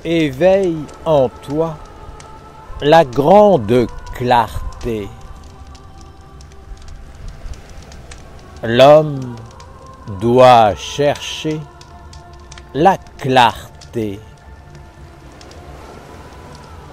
Éveille en toi la grande clarté. L'homme doit chercher la clarté.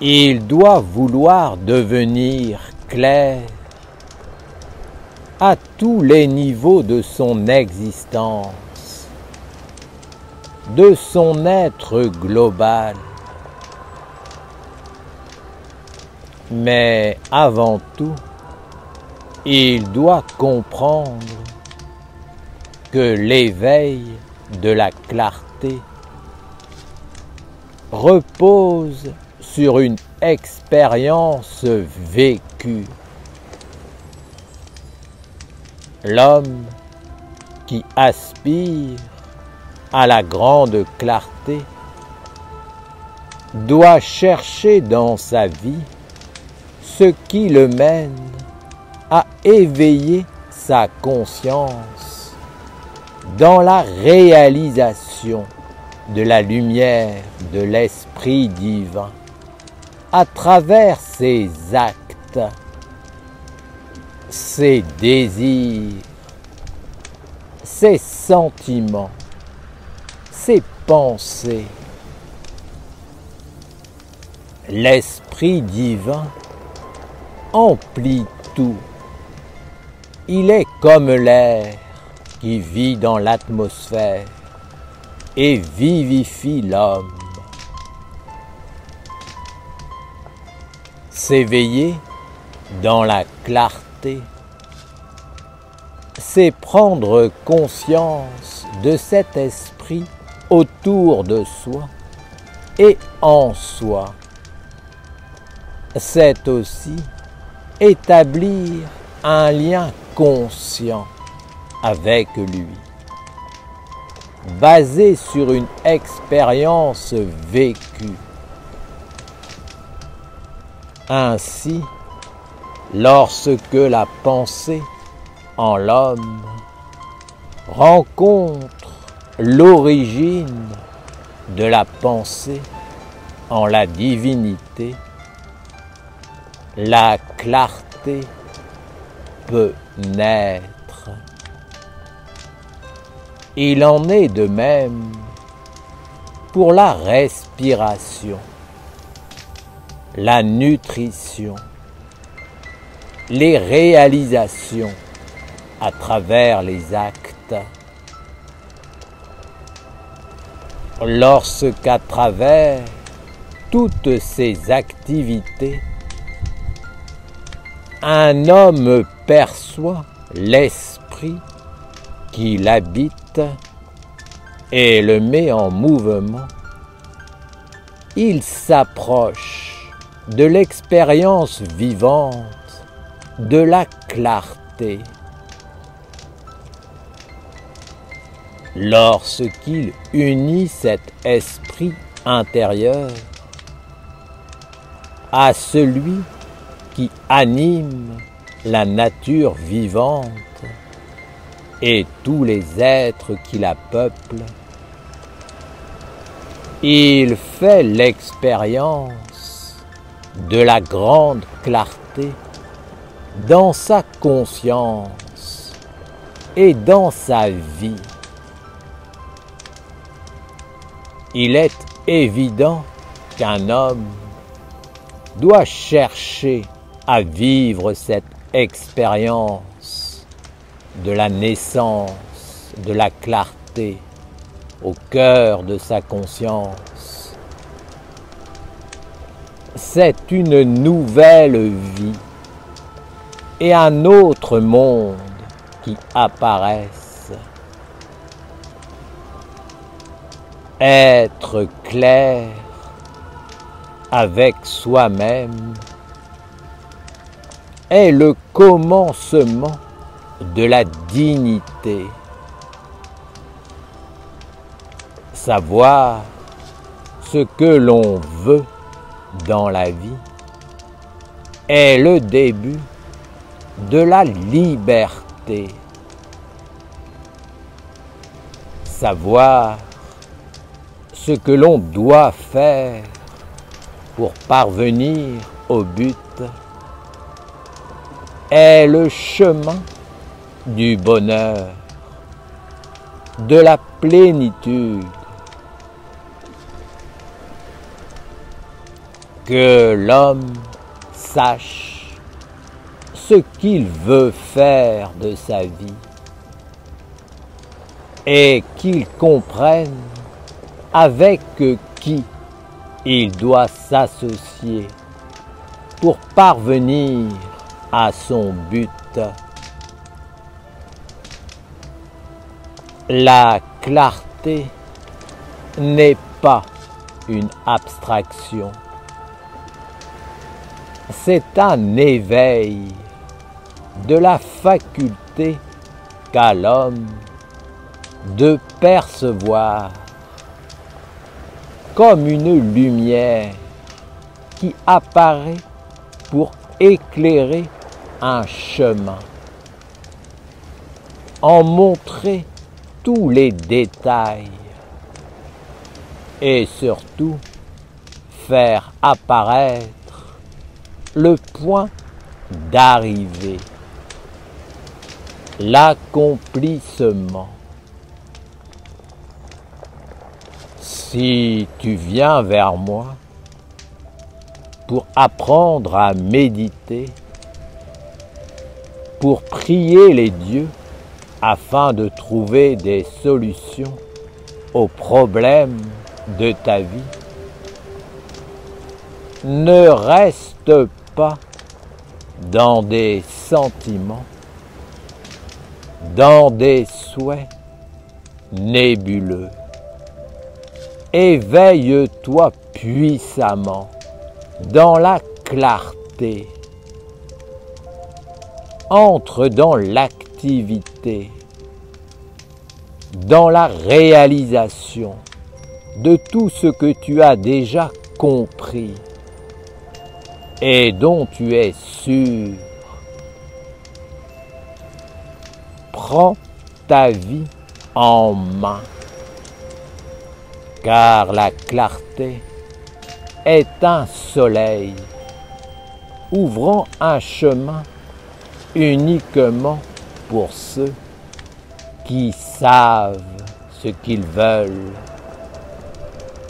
Il doit vouloir devenir clair à tous les niveaux de son existence, de son être global. Mais avant tout, il doit comprendre que l'éveil de la clarté repose sur une expérience vécue. L'homme qui aspire à la grande clarté doit chercher dans sa vie ce qui le mène à éveiller sa conscience dans la réalisation de la lumière de l'Esprit divin à travers ses actes, ses désirs, ses sentiments, ses pensées. L'Esprit divin emplit tout. Il est comme l'air qui vit dans l'atmosphère et vivifie l'homme. S'éveiller dans la clarté, c'est prendre conscience de cet esprit autour de soi et en soi. C'est aussi établir un lien conscient avec lui, basé sur une expérience vécue. Ainsi, lorsque la pensée en l'homme rencontre l'origine de la pensée en la divinité, la clarté peut naître. Il en est de même pour la respiration, la nutrition, les réalisations à travers les actes. Lorsqu'à travers toutes ces activités, un homme perçoit l'esprit qui l'habite et le met en mouvement, il s'approche de l'expérience vivante de la clarté. Lorsqu'il unit cet esprit intérieur à celui qui anime la nature vivante et tous les êtres qui la peuplent, il fait l'expérience de la grande clarté dans sa conscience et dans sa vie. Il est évident qu'un homme doit chercher à vivre cette expérience de la naissance, de la clarté au cœur de sa conscience. C'est une nouvelle vie et un autre monde qui apparaissent. Être clair avec soi-même est le commencement de la dignité. Savoir ce que l'on veut dans la vie est le début de la liberté. Savoir ce que l'on doit faire pour parvenir au but est le chemin du bonheur, de la plénitude. Que l'homme sache ce qu'il veut faire de sa vie et qu'il comprenne avec qui il doit s'associer pour parvenir à son but. La clarté n'est pas une abstraction. C'est un éveil de la faculté qu'a l'homme de percevoir comme une lumière qui apparaît pour éclairer un chemin, en montrer tous les détails et surtout faire apparaître le point d'arrivée, l'accomplissement. Si tu viens vers moi pour apprendre à méditer, pour prier les dieux afin de trouver des solutions aux problèmes de ta vie, ne reste pas dans des sentiments, dans des souhaits nébuleux. Éveille-toi puissamment dans la clarté. Entre dans l'activité, dans la réalisation de tout ce que tu as déjà compris et dont tu es sûr. Prends ta vie en main, car la clarté est un soleil ouvrant un chemin uniquement pour ceux qui savent ce qu'ils veulent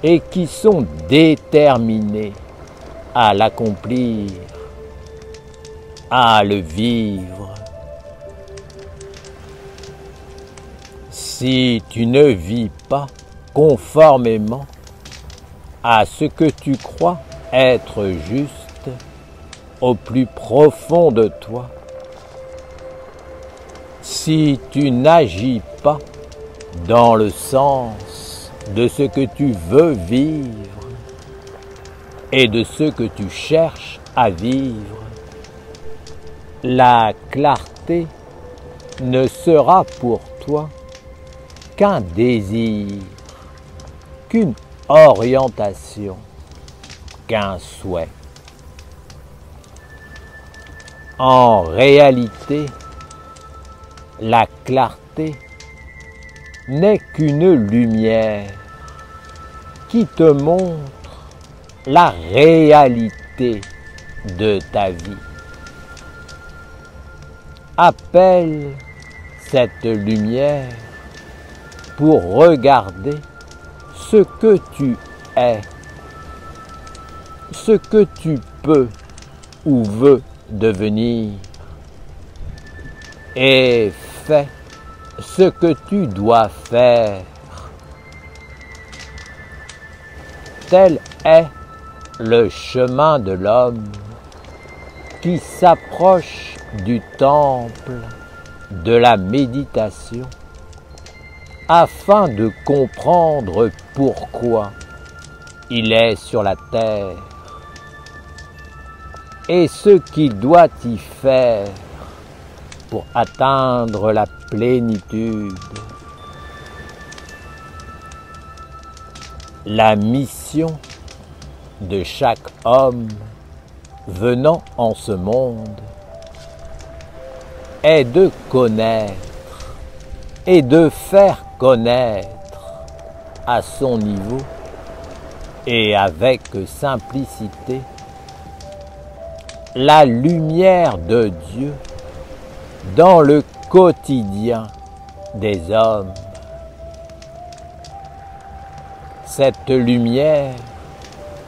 et qui sont déterminés à l'accomplir, à le vivre. Si tu ne vis pas conformément à ce que tu crois être juste au plus profond de toi, si tu n'agis pas dans le sens de ce que tu veux vivre et de ce que tu cherches à vivre, la clarté ne sera pour toi qu'un désir, qu'une orientation, qu'un souhait. En réalité, la clarté n'est qu'une lumière qui te montre la réalité de ta vie. Appelle cette lumière pour regarder ce que tu es, ce que tu peux ou veux devenir, et fais ce que tu dois faire. Tel est le chemin de l'homme qui s'approche du temple de la méditation afin de comprendre pourquoi il est sur la terre et ce qu'il doit y faire pour atteindre la plénitude. La mission de chaque homme venant en ce monde est de connaître et de faire connaître à son niveau et avec simplicité la lumière de Dieu dans le quotidien des hommes. Cette lumière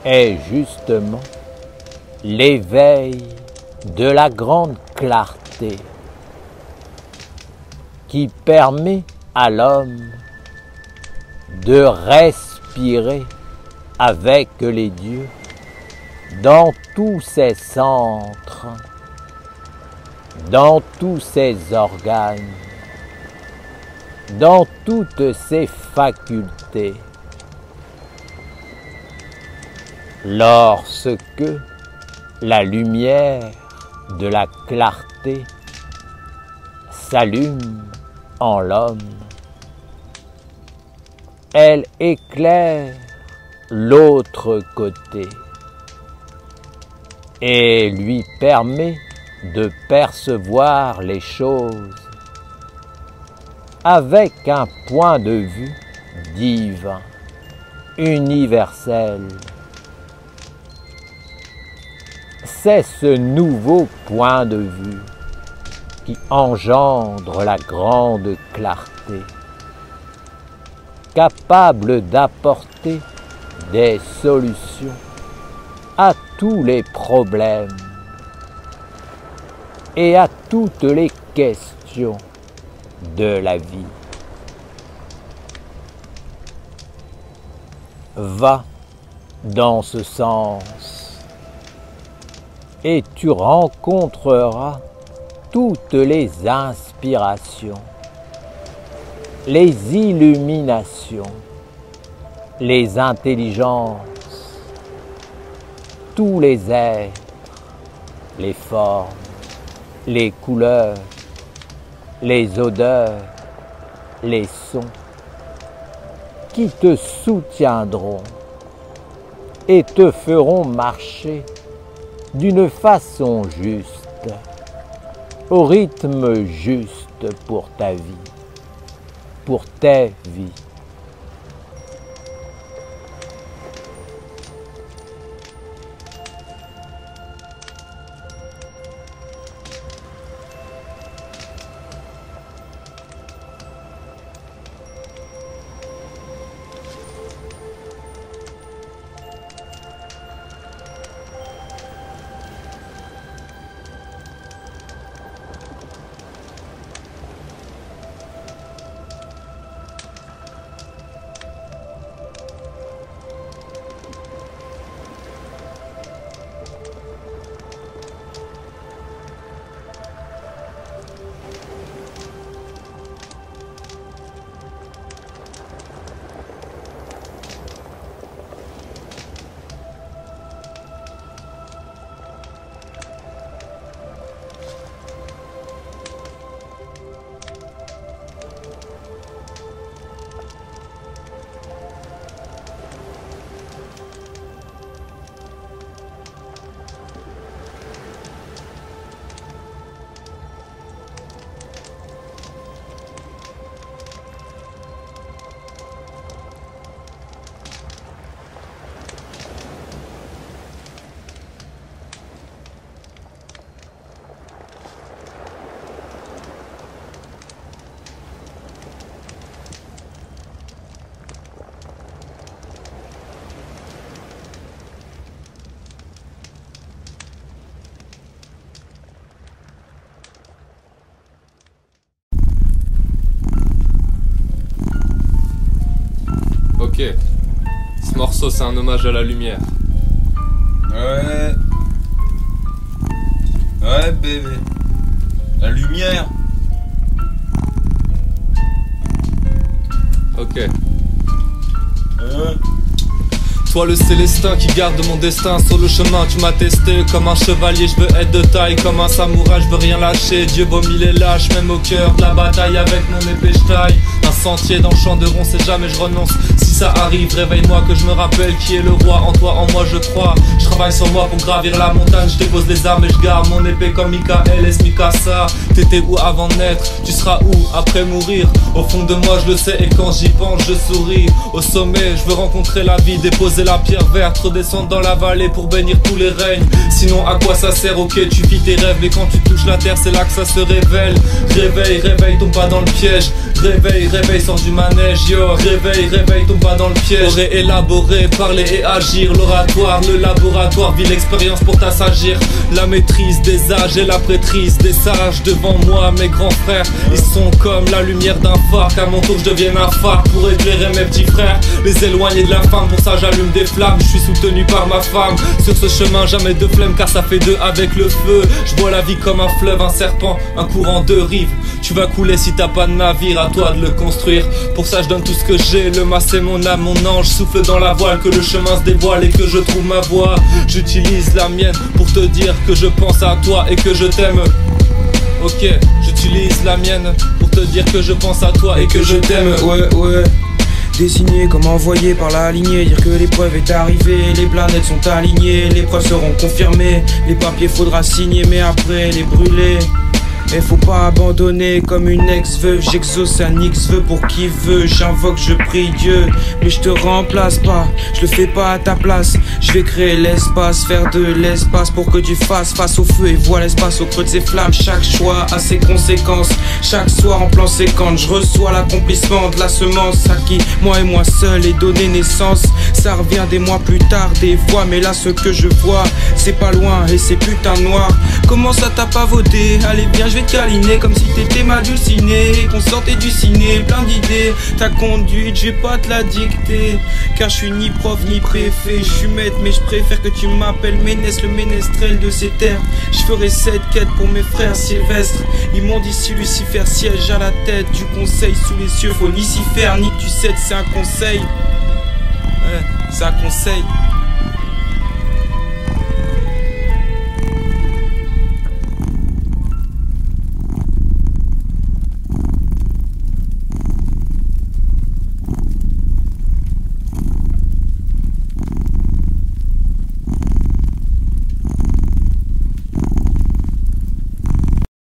est justement l'éveil de la grande clarté qui permet à l'homme de respirer avec les dieux dans tous ses centres, dans tous ses organes, dans toutes ses facultés. Lorsque la lumière de la clarté s'allume en l'homme, elle éclaire l'autre côté et lui permet de percevoir les choses avec un point de vue divin, universel. C'est ce nouveau point de vue qui engendre la grande clarté, capable d'apporter des solutions à tous les problèmes et à toutes les questions de la vie. Va dans ce sens et tu rencontreras toutes les inspirations, les illuminations, les intelligences, tous les êtres, les formes, les couleurs, les odeurs, les sons, qui te soutiendront et te feront marcher d'une façon juste, au rythme juste pour ta vie, pour tes vies. Ok, ce morceau c'est un hommage à la lumière. Ouais. Ouais bébé. La lumière. Ok. Toi le célestin qui garde mon destin sur le chemin, tu m'as testé comme un chevalier, je veux être de taille comme un samouraï, je veux rien lâcher. Dieu vomit les lâches, même au cœur de la bataille, avec mon épée je taille un sentier dans le champ de rond, c'est jamais je renonce. Si ça arrive, réveille-moi que je me rappelle qui est le roi. En toi, en moi je crois. Je travaille sur moi pour gravir la montagne. Je dépose les armes et je garde mon épée comme Michael et Mikasa. T'étais où avant de naître? Tu seras où après mourir? Au fond de moi je le sais et quand j'y pense je souris. Au sommet je veux rencontrer la vie, déposer la pierre verte, redescendre dans la vallée pour bénir tous les règnes. Sinon à quoi ça sert? Ok tu vis tes rêves mais quand tu touches la terre c'est là que ça se révèle. Réveille, réveille, tombe pas dans le piège. Réveille, réveille, sors du manège, yo. Réveille, réveille, tombe pas dans le piège. Aurait élaboré, parler et agir. L'oratoire, le laboratoire, vis l'expérience pour t'assagir. La maîtrise des âges et la prêtrise des sages. Devant moi mes grands frères, ils sont comme la lumière d'un phare. Qu'à mon tour je devienne un phare pour éclairer mes petits frères, les éloigner de la femme. Pour ça j'allume des flammes, je suis soutenu par ma femme. Sur ce chemin jamais de flemme car ça fait deux avec le feu. Je vois la vie comme un fleuve, un serpent, un courant de rive. Tu vas couler si t'as pas de navire, à toi de le construire. Pour ça je donne tout ce que j'ai, le mât c'est mon âme, mon ange. Souffle dans la voile, que le chemin se dévoile et que je trouve ma voie. J'utilise la mienne pour te dire que je pense à toi et que je t'aime. Ok, j'utilise la mienne pour te dire que je pense à toi et que je t'aime. Ouais. Dessiné comme envoyé par la lignée, dire que l'épreuve est arrivée, les planètes sont alignées, les preuves seront confirmées, les papiers faudra signer mais après les brûler. Et faut pas abandonner comme une ex-veuve. J'exauce un X-vœu pour qui veut. J'invoque, je prie Dieu, mais je te remplace pas. Je le fais pas à ta place. Je vais créer l'espace, faire de l'espace pour que tu fasses face au feu et vois l'espace au creux de ses flammes. Chaque choix a ses conséquences. Chaque soir en plan séquence, je reçois l'accomplissement de la semence à qui moi et moi seul ai donné naissance. Ça revient des mois plus tard, des fois, mais là ce que je vois, c'est pas loin et c'est putain noir. Comment ça t'a pas voté? Allez bien, je vais te câliner comme si t'étais ma dulcinée et qu'on sortait du ciné, plein d'idées. Ta conduite, je vais pas te la dicter, car je suis ni prof ni préfet. Je suis maître mais je préfère que tu m'appelles Ménès, le ménestrel de ces terres. Je ferai cette quête pour mes frères Sylvestre. Ils m'ont dit si Lucifer siège à la tête du conseil sous les cieux, faut ni s'y faire ni que tu cèdes, c'est un conseil. Ouais, c'est un conseil.